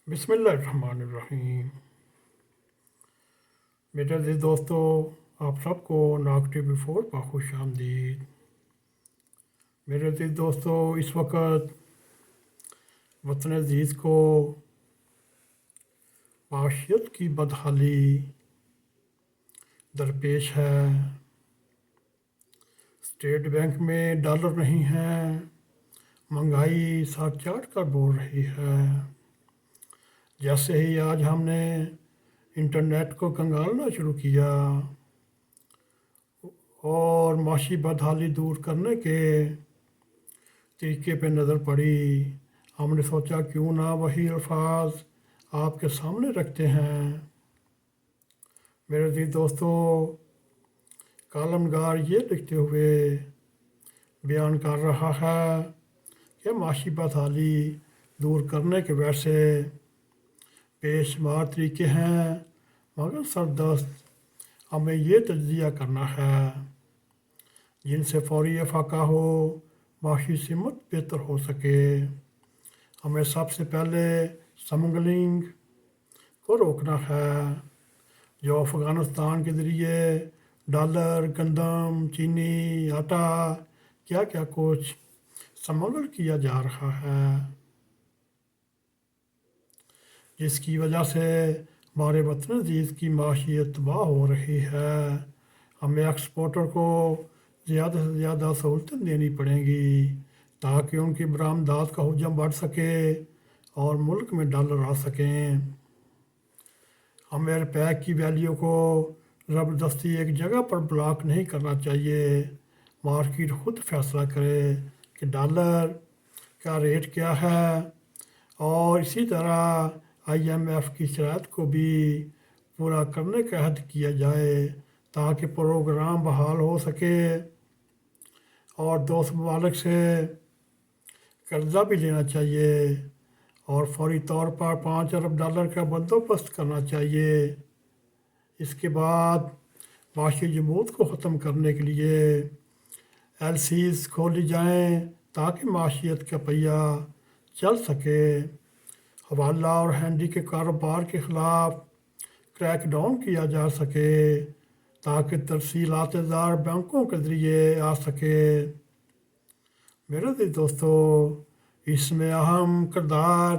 بسم اللہ الرحمن الرحیم۔ میرے عزیز دوستو، آپ سب کو ناگ ٹی وی 4 پر خوش آمدید۔ میرے عزیز دوستو، اس وقت وطن عزیز کو معیشت کی بدحالی درپیش ہے۔ اسٹیٹ بینک میں ڈالر نہیں ہے، مہنگائی ساتھ چاٹ کر بول رہی ہے۔ جیسے ہی آج ہم نے انٹرنیٹ کو کنگالنا شروع کیا اور معاشی بدحالی دور کرنے کے طریقے پہ نظر پڑی، ہم نے سوچا کیوں نہ وہی الفاظ آپ کے سامنے رکھتے ہیں۔ میرے عزیز دوستو، کالم نگار یہ لکھتے ہوئے بیان کر رہا ہے کہ معاشی بدحالی دور کرنے کے ویسے بے شمار طریقے ہیں، مگر سردست ہمیں یہ تجزیہ کرنا ہے جن سے فوری افاقہ ہو، معاشی سمت بہتر ہو سکے۔ ہمیں سب سے پہلے سمگلنگ کو روکنا ہے، جو افغانستان کے ذریعے ڈالر، گندم، چینی، آٹا، کیا کیا کچھ سمگل کیا جا رہا ہے، جس کی وجہ سے ہمارے وطن عزیز کی معیشت تباہ ہو رہی ہے۔ ہمیں ایکسپورٹر کو زیادہ سے زیادہ سہولتیں دینی پڑیں گی تاکہ ان کی برآمدات کا حجم بڑھ سکے اور ملک میں ڈالر آ سکیں۔ ہمیں روپے کی ویلیو کو زبردستی ایک جگہ پر بلاک نہیں کرنا چاہیے۔ مارکیٹ خود فیصلہ کرے کہ ڈالر کا ریٹ کیا ہے، اور اسی طرح IMF کی شرائط کو بھی پورا کرنے کا عہد کیا جائے تاکہ پروگرام بحال ہو سکے، اور دوست ممالک سے قرضہ بھی لینا چاہیے اور فوری طور پر 5 ارب ڈالر کا بندوبست کرنا چاہیے۔ اس کے بعد معاشی جمود کو ختم کرنے کے لیے LCs کھولی جائیں تاکہ معیشت کا پہیہ چل سکے۔ حوالہ اور ہینڈی کے کاروبار کے خلاف کریک ڈاؤن کیا جا سکے تاکہ ترسیلات زار بینکوں کے ذریعے آ سکے۔ میرے عزیز دوستو، اس میں اہم کردار